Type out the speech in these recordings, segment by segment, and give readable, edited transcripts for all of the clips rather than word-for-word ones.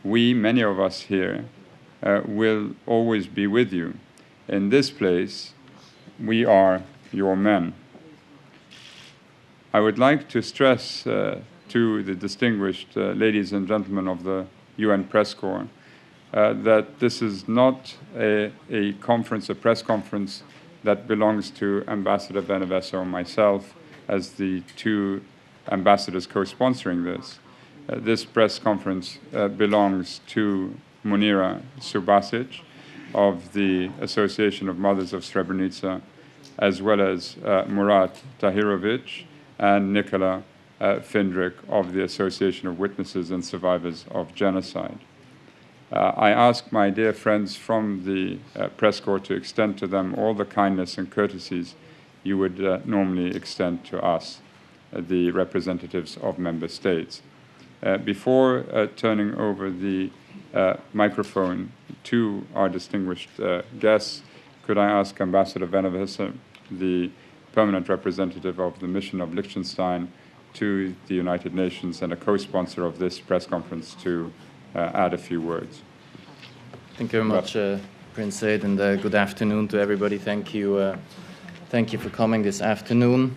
we, many of us here, will always be with you. In this place, we are your men. I would like to stress to the distinguished ladies and gentlemen of the UN Press Corps that this is not a press conference that belongs to Ambassador Beneveso or myself as the two ambassadors co-sponsoring this. This press conference belongs to Munira Subasic of the Association of Mothers of Srebrenica, as well as Murat Tahirovic and Nikola Findrik of the Association of Witnesses and Survivors of Genocide. I ask my dear friends from the Press Corps to extend to them all the kindness and courtesies you would normally extend to us, the representatives of member states. Before turning over the microphone to our distinguished guests, could I ask Ambassador Beneveso, the permanent representative of the mission of Liechtenstein to the United Nations and a co-sponsor of this press conference, to add a few words. Thank you very much, Prince Said, and good afternoon to everybody. Thank you for coming this afternoon.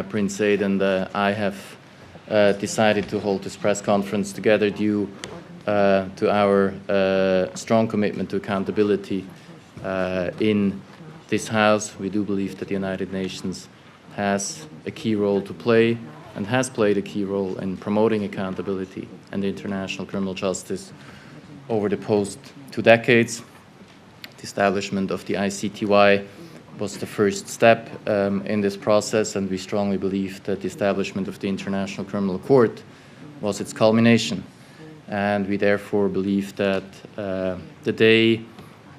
Prince Said and I have decided to hold this press conference together due to our strong commitment to accountability in this House. We do believe that the United Nations has a key role to play and has played a key role in promoting accountability and international criminal justice over the past 2 decades. The establishment of the ICTY was the first step in this process, and we strongly believe that the establishment of the International Criminal Court was its culmination. And we therefore believe that the day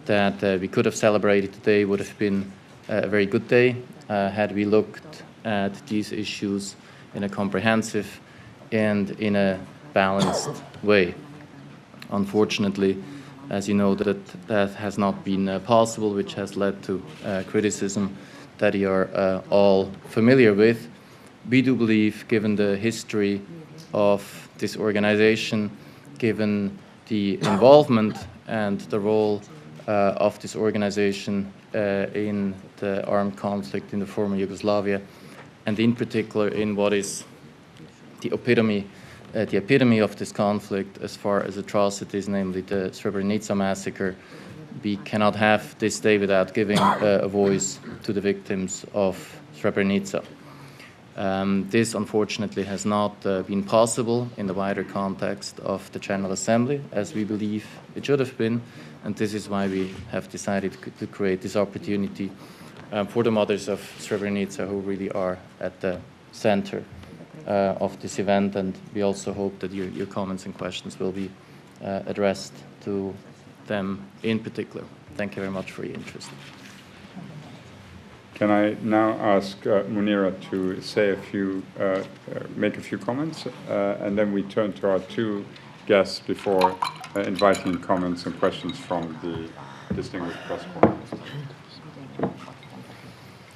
that we could have celebrated today would have been a very good day had we looked at these issues in a comprehensive and in a balanced way. Unfortunately, as you know, that has not been possible, which has led to criticism that you are all familiar with. We do believe, given the history of this organization, given the involvement and the role of this organization in the armed conflict in the former Yugoslavia, and in particular in what is the epitome of this conflict as far as atrocities, namely the Srebrenica massacre, we cannot have this day without giving a voice to the victims of Srebrenica. This, unfortunately, has not been possible in the wider context of the General Assembly, as we believe it should have been, and this is why we have decided to create this opportunity for the mothers of Srebrenica, who really are at the center of this event, and we also hope that your comments and questions will be addressed to them in particular. Thank you very much for your interest. Can I now ask Munira to say make a few comments, and then we turn to our two guests before inviting comments and questions from the distinguished press corps.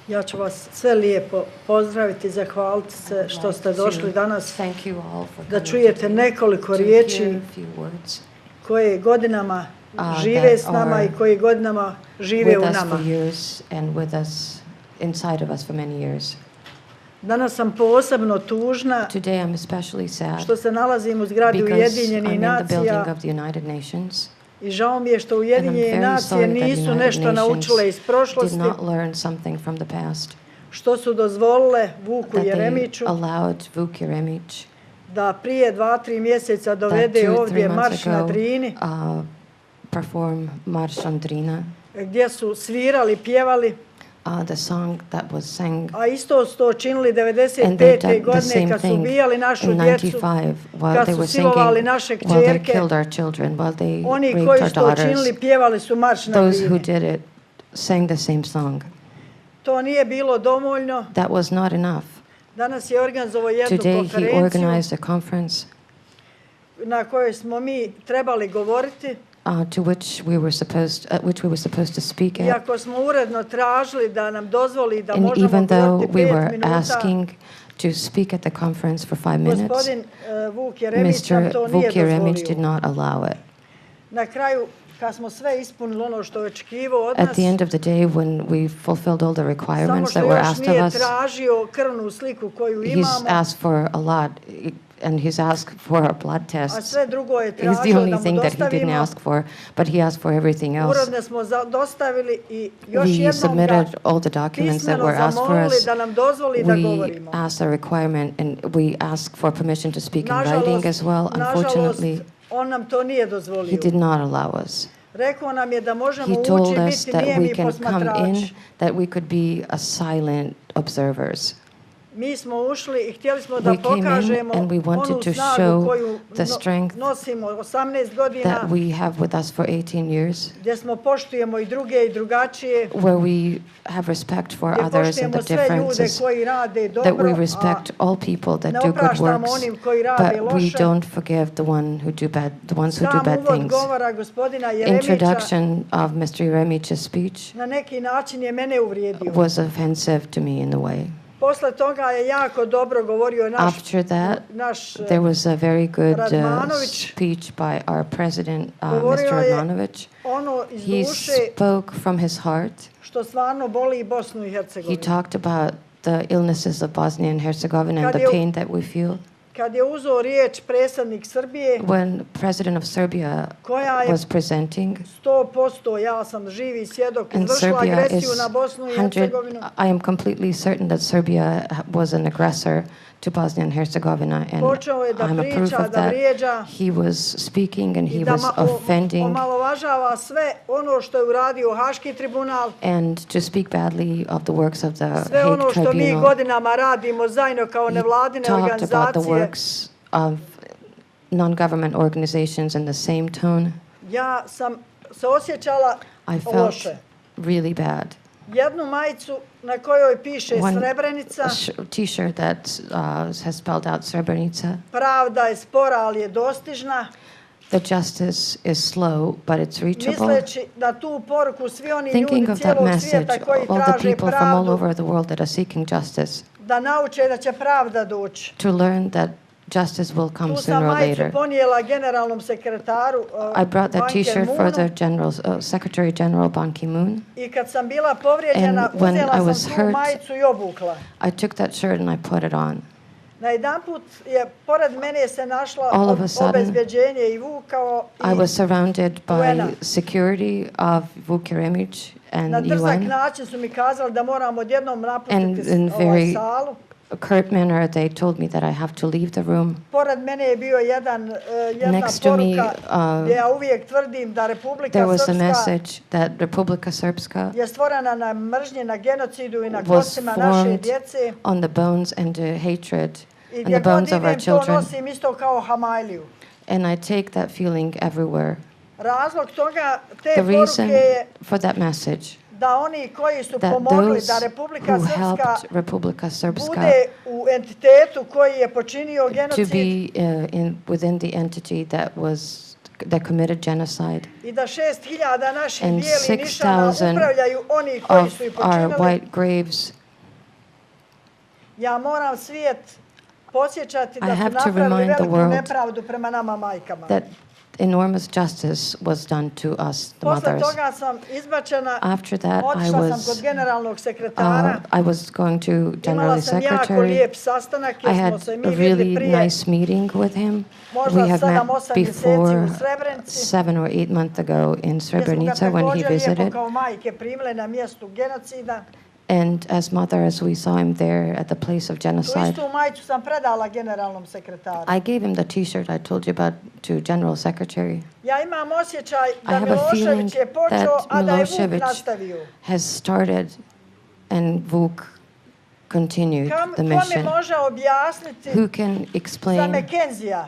Ja ću vas sve lijepo pozdraviti i zahvaliti se što ste došli danas da čujete nekoliko riječi koje godinama žive s nama i koje godinama žive u nama. Danas sam posebno tužna što se nalazim u zgradi Ujedinjenih nacija i žao mi je što Ujedinjene nacije nisu nešto naučile iz prošlosti, što su dozvolile Vuku Jeremiću da prije 2-3 mjeseca dovede ovdje marš na Drini, gdje su svirali, pjevali, a isto su to činili 95. godine kad su ubijali našu djecu, kad su silovali naše kćerke. Oni koji su to činili pjevali su marš na Drini. To nije bilo dovoljno. Danas je organizovao jednu konferenciju na kojoj smo mi trebali govoriti to which we were supposed to speak at. Iako smo uredno tražili da nam dozvoli da And možemo even though govoriti we 5 were minuta, asking to speak at the conference for 5 minutes, gospodin Vuk Jeremić nam Mr. to nije Vuk Jeremić did dozvolio. not allow it. Na kraju, kad smo sve ispunili ono što je očekivao od At nas, the end of the day, when we fulfilled all the samo requirements što that were još asked of nije us, tražio krvnu sliku koju he's imamo, asked for a lot, and he's asked for our blood a tests. sve drugo je He's the tražio only da mu thing that he didn't dostavimo. ask for, but he asked for everything else. Uredne smo dostavili i još We jednom ga submitted all the documents that pismeno were asked for zamolili us. da nam dozvoli da We govorimo. asked a requirement, and we asked for permission to speak in writing as well. Nažalost, Unfortunately, on nam to nije he dozvolio. did not allow us. Rekao nam je da možemo He ući told i us biti that we nijemi can come in, posmatrači. that we could be a silent observers. Mi smo ušli i htjeli smo da We came in pokažemo and we wanted onu to snagu show koju the strength nosimo 18 godina, that we have with us for 18 years, gdje smo poštujemo i druge i drugačije, where we have respect for gdje others and poštujemo the sve ljude differences, koji rade that dobro, we respect all people ne that do good opraštamo works, onim koji rade but we loše. don't forgive the ones who do Sam bad uvod things. govora gospodina Jeremića Introduction of Mr. Jeremić's speech na neki način je mene uvrijedio. was offensive to me in a way. Posle toga je jako dobro govorio After that, naš there was a very good Radmanović. speech by our president, Govorio Mr. je Radmanović. ono iz He duše spoke from his heart. što stvarno boli i Bosnu i He Hercegovinu. talked about the illnesses of Bosnia and Herzegovina and Kad the je- pain that we feel. Kad je uzeo riječ predsjednik Srbije, When President of Serbia koja je was presenting, 100%, ja sam živi svjedok, and izvršila Serbia agresiju is na Bosnu i 100, Hercegovinu, I am completely certain that Serbia was an aggressor to Bosnia and Herzegovina, and počeo je da I'm a proof priča, of da that. vrijeđa He was speaking and i he da was offending, omalovažava sve ono što je uradio Haški tribunal, and to speak badly of the works of the sve ono Hague što mi Tribunal. godinama radimo zajedno kao He nevladine talked about the organizacije. works of non-government organizations in the same tone. Ja sam se osjećala I felt loše. really bad. Jednu majicu na kojoj piše One Srebrenica, T-shirt that has spelled out Srebrenica. pravda je spora, ali je dostižna, The justice is slow, but it's reachable. misleći da tu poruku svi oni Thinking ljudi of that cijelog message, svijeta koji all the traže people from all pravdu, over the world that are seeking justice, da nauče da će pravda doći. to learn that justice will come Tu sam sooner or majicu later. ponijela generalnom sekretaru I brought that Ban T-shirt for Ki-moonu the Secretary General Ban Ki-moon. i kad sam bila povrijeđena, And when uzela I sam was tu hurt, majicu i obukla. I took that shirt and I put it on. Najedanput je pored mene se našla All of a sudden, obezbeđenje i vukao I was surrounded by UN-a. security of Vuk Jeremić and Na drzak UN. način su mi kazali da moram odjednom napustiti And in ovaj very salu. curt manner, they told me that I have to leave the room. Pored mene je bio jedna Next to me, poruka gdje ja uvijek tvrdim da Republika There was a Srpska message that Republika Srpska je stvorena na mržnji, na genocidu i na was kostima naše formed djece. on the bones and the hatred I and gdje the god bones of our idem to children. nosim isto kao Hamajliju. And I take that feeling everywhere. Razlog toga, te The reason poruke je for that message, da oni koji su that pomogli those da Republika who Srpska helped Republika Srpska bude u entitetu koji je počinio to genocid be within the entity that committed genocide, i da 6.000 naših and bijelih nišana 6,000 upravljaju oni koji of su ih our počinili. white graves. Ja moram svijet podsjećati I da su have to napravili remind the veliku world nepravdu prema nama majkama. That enormous justice was done to us, the Posle mothers. toga sam izbačena, After that, I otišla sam kod was generalnog sekretara. I was going to General Imala sam jako Secretary. lijep sastanak I jer had smo se a mi vidjeli really prije nice meeting with him. možda We had met 7-8 mjeseci before u Srebrenici. 7 or 8 months ago in Gdje smo ga Srebrenica when he također lijepo visited. kao majke primile na mjestu genocida. And as mothers, we saw him there at the place of Tu genocide. istu majicu sam predala generalnom sekretaru. I gave him the T-shirt I told you about to General Secretary. Ja imam osjećaj I da have a feeling Milošević je počeo, that a da je Vuk Milošević nastavio. has started and Vuk continued the Ko mi mission. može objasniti Who can za explain Mekenzija,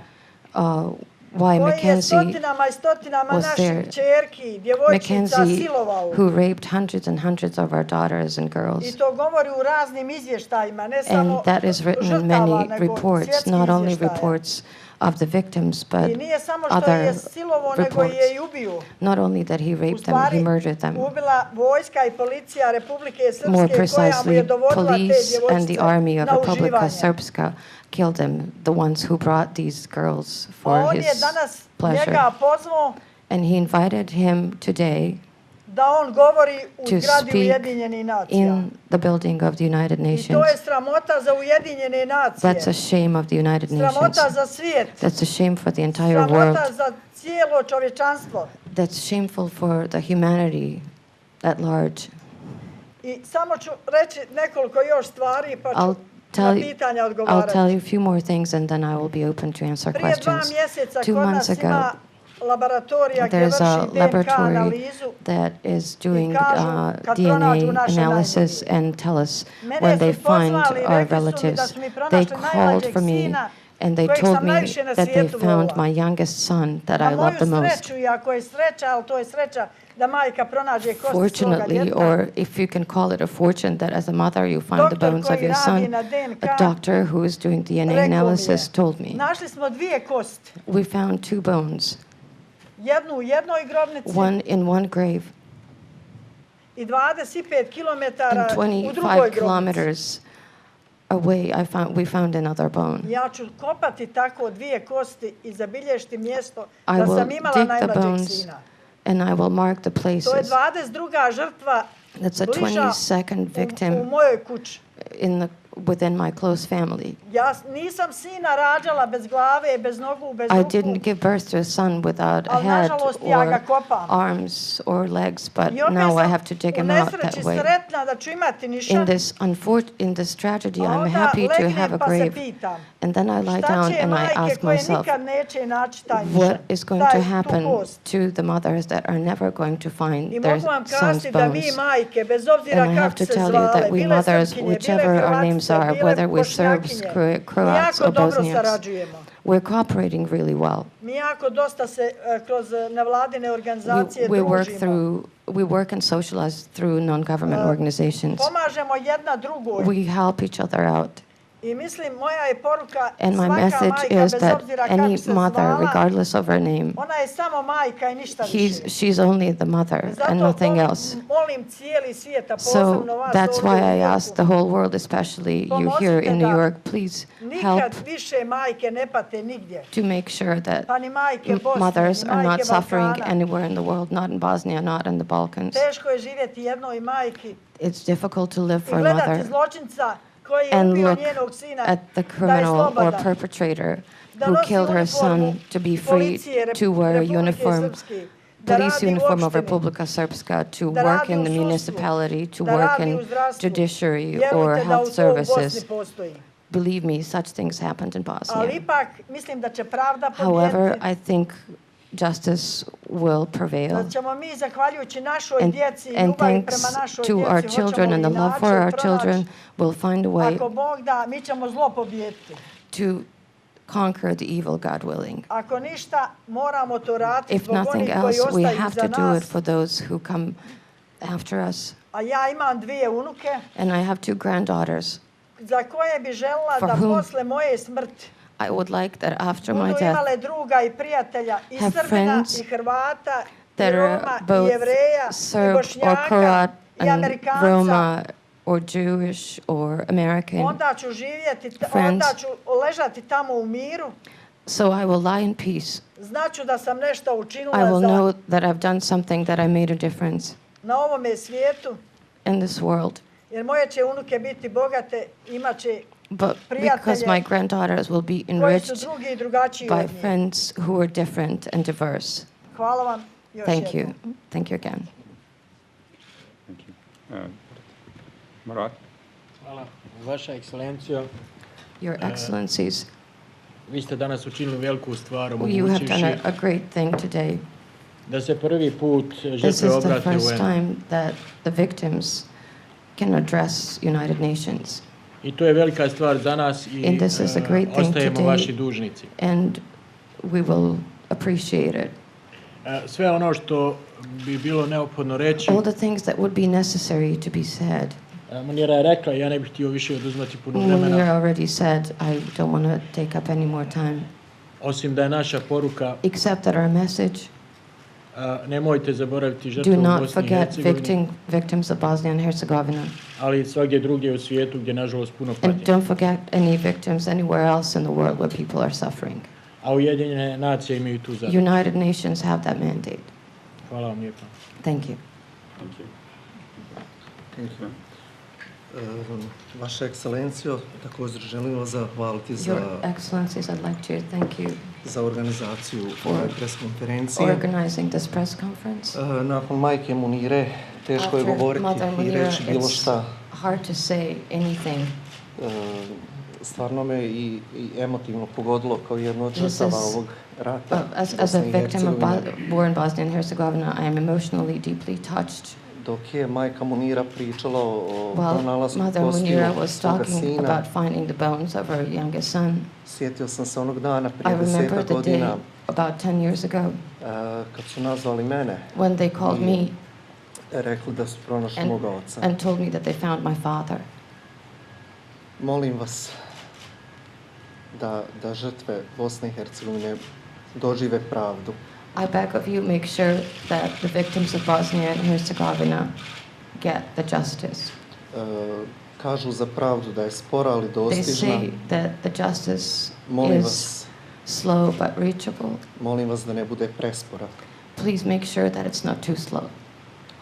why koji je Mackenzie stotinama i stotinama was there? naših čerki, djevojčica Mackenzie, silovao. who raped hundreds and hundreds of our daughters and girls. I to govori u raznim izvještajima, ne samo And that is written in žrtava, many nego reports, svjetski not only izvještaje. reports of the victims, but I nije samo što je other silovo, nego reports. je i ubio. Not only that he U raped them, stvari, he murdered them. ubila vojska i policija Republike More Srpske koja mu je precisely, dovodila te police and the djevojčice army of na Republika uživanje. Srpska killed them, the ones who brought these girls A for on je his danas pleasure. njega pozvao And he invited him today da on govori u to zgradi speak Ujedinjenih nacija. in the building of the United I to Nations. je sramota za Ujedinjene nacije. That's a shame of the United Nations. Sramota za svijet. That's a shame for the entire world. Sramota za cijelo čovječanstvo. That's shameful for the humanity at large. I samo ću reći nekoliko još stvari pa ću I'll na tell, pitanja I'll odgovarati. tell you a few more things and then I will be open to answer Prije 2 questions. mjeseca 2 kod months nas ago, ima laboratorija gdje there's a vrši DNK laboratory analizu. that is doing kažu, kad pronađu DNA naše analysis najbolje. and tell us Mene when su they find pozvali i our rekli su mi da relatives. su mi They pronašli called najmlađeg for me sina and they kojeg told sam me najviše na that they svijetu found volila. my youngest son that Na I love the moju most. sreću, i ako je sreća, ali to je sreća da majka pronađe kosti svoga Fortunately, djeteta. or if you can call it a fortune, that as a mother you find the Doktor bones of koji your radi son. na DNK A doctor who is doing DNA rekao mi je, analysis told me, našli smo 2 kosti. we found 2 bones, Jednu u jednoj grobnici one in one grave i 25 kilometara and u drugoj 25 grobnici. kilometers away we found another bone. Ja ću kopati tako 2 kosti i zabilježiti mjesto I da will sam imala dig the najmlađeg bones sina. and I will mark the To je places. 22. žrtva That's a bliža 22nd u victim mojoj kući. within my close family. Ja nisam sina rađala bez glave, bez nogu, bez I ruku. didn't give birth to a son without a Ali head nažalost ja ga or kopam. arms or legs, but I opet now I sam have to dig u him out that nesreći way. sretna da ću imati niša. In this tragedy, A I'm onda happy to legnem have a pa se grave. pitam, And then I lie šta down će and I majke ask koje myself, nikad neće naći taj niša, what is going to tu happen kost? to the mothers that are never going to find I their mogu vam son's kazati da mi bones? majke, bez obzira And I have kako to se tell you that zvale, we bile mothers, Srpkinje, bile whichever our names Hrvatice, are, bile whether we're Serbs, Bošnjakinje, Croats, mi jako or dobro Bosniaks, sarađujemo. we're cooperating really well. Mi jako dosta se kroz nevladine organizacije We work družimo. we work and socialize through non-government organizations. Pomažemo jedna drugoj. We help each other out. I mislim, moja je poruka, And my svaka message majka, is bez that obzira kako any se mother, zvala, regardless of her name, ona je samo majka i ništa više. she's only the mother Zato and nothing else. molim cijeli svijet, a So posebno vas that's ovdje u why I New ask the Yorku. whole world, especially you here in New York, please help Nikad više majke ne pate nigdje. to make sure that Pa ni majke Bosne, mothers ni are not majke suffering Balkana. anywhere in the world, not in Bosnia, not in the Balkans. Teško je živjeti jednoj majki It's difficult to live i for a gledati mother zločinca koji je and ubio look njenog sina at the da je criminal or slobodan. perpetrator Da who nosi killed her uniformu son to be free policije to wear a Republike uniform, Srpske, da police radi u uniform of opštini, Republika Srpska, to da work radi in u the sudstvu, municipality, to da work radi in u zdravstvu. judiciary Vjerujte or da health u to u Bosni services. postoji. Believe me, such things happened in Ali Bosnia. ipak mislim da će pravda However, pobijediti. I think justice will prevail. Da ćemo mi, zahvaljujući našoj And, djeci i and ljubavi thanks prema našoj to our djeci, children hoćemo and the i love for način our children, we'll find a way Ako Bog da, mi ćemo zlo pobijediti. to conquer the evil, God willing. Ako ništa, moramo to raditi If zbog nothing onih koji else, we ostaju have za to do it nas. for those who come after us. A ja imam 2 unuke And I have 2 granddaughters. za koje bi željela For da whom posle moje smrti I would like that after my budu death, imale druga i prijatelja i have Srbina friends i Hrvata i that are Roma i both Jevreja i Serb or Bošnjaka Croat i and Amerikanca. Roma or Jewish or American. Onda ću živjeti, friends. onda ću ležati tamo u miru. So I will lie in peace. Znaću da sam nešto učinila I will za know that I've done something, that I made a difference na ovome svijetu, in this world. jer moje će unuke biti bogate, imaće But prijatelje because my granddaughters will be koji su enriched drugi i drugačiji by od njih. friends who are different and diverse. Hvala vam još Thank you. jednom. Thank you again. Thank you. Murat? Hvala. Vaša ekscelencijo, Your Excellencies, vi ste danas učinili veliku stvar you have done omogućivši a great thing today. da se prvi put This žrtve is the obrate first UN. time that the victims can address United Nations. I to je velika stvar za nas i And this is a great thing ostajemo today. vaši dužnici. And we will appreciate it. Sve ono što bi bilo neophodno reći, All the things that would be necessary to be said, Munira je rekla, ja ne bih htio više oduzmati puno Munir vremena. already said, I don't want to take up any more time. Osim da je naša poruka, except that our message, nemojte zaboraviti do žrtve u not Bosni i forget Hercegovini, victims of Bosnia and Herzegovina, ali i svagdje drugdje u svijetu gdje nažalost puno and pati. don't forget any victims anywhere else in the world where people are suffering. A Ujedinjene nacije imaju tu zadaću. United Nations have that mandate. Hvala vam lijepa. Thank you. Thank you. Vaša ekscelencijo, također želim vas zahvaliti Your Excellencies, I'd like to thank you za organizaciju ove preskonferencije. organizing this press conference. Nakon majke Munire teško je After govoriti Mother i Munira, reći bilo it's šta. hard to say anything. Stvarno me i emotivno pogodilo kao jedno od This žrtava is- ovog rata As a Bosne i victim of Hercegovine. war in Bosnia and Herzegovina, I am emotionally deeply touched. Dok je majka Munira pričala o While pronalasku Mother kostiju Munira was svoga talking sina, about finding the bones of her youngest son, sjetio sam se onog dana I prije remember 10 the day godina about 10 years ago kad su nazvali mene, when they called me rekli da su pronašli and, moga oca. and told me that they found my father. Molim vas da žrtve Bosne i Hercegovine dožive pravdu. I beg of you, make sure that the victims of Bosnia and Herzegovina get the justice. Kažu za pravdu da je spora, ali They dostižna. say that the justice Molim is vas, slow but reachable. molim vas da ne bude prespora. Please make sure that it's not too slow.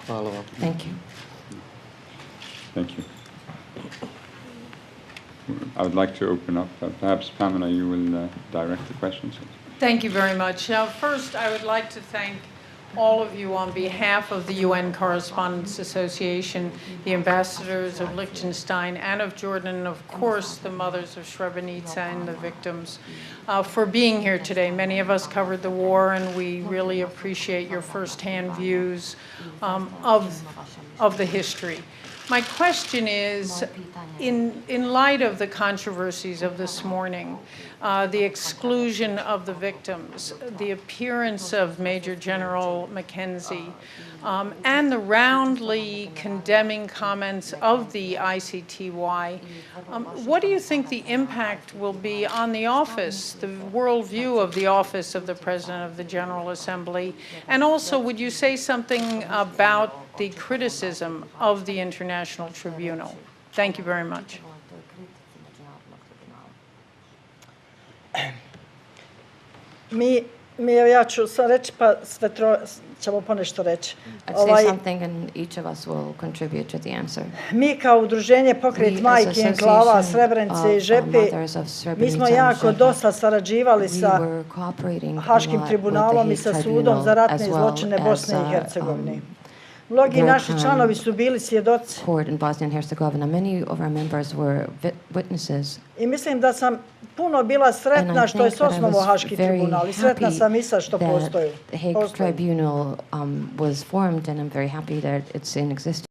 Hvala vam. Thank you. Thank you. I would like to open up, perhaps Pamela, you will direct the questions. Thank you very much. First, I would like to thank all of you on behalf of the UN Correspondents Association, the ambassadors of Liechtenstein and of Jordan, and of course the mothers of Srebrenica and the victims, for being here today. Many of us covered the war, and we really appreciate your firsthand views of the history. My question is, in light of the controversies of this morning, the exclusion of the victims, the appearance of Major General Mackenzie, and the roundly condemning comments of the ICTY, what do you think the impact will be on the office, the worldview of the office of the President of the General Assembly? And also, would you say something about the criticism of the International Tribunal? Thank you very much. Ja ću sad reći, pa sve ćemo ponešto reći. I'd say something and each of us will contribute to the answer. Mi kao udruženje Pokret We as majki, enklava, Association Srebrenice i of Žepi, Mothers of mi Srebrenica smo and jako Žepa, dosta sarađivali we sa were cooperating a Haškim lot tribunalom i with the sa Hague sudom Tribunal za ratne as well zločine as, Bosne i Hercegovine. Mnogi war naši crime članovi su bili svjedoci court in Bosnia and Herzegovina. Many of our members were witnesses. i mislim da sam puno bila sretna što je think that I osnovao was Haški very tribunal i sretna happy sam i sad što that postoji. the Hague Tribunal was formed, and I'm very happy that it's in existence.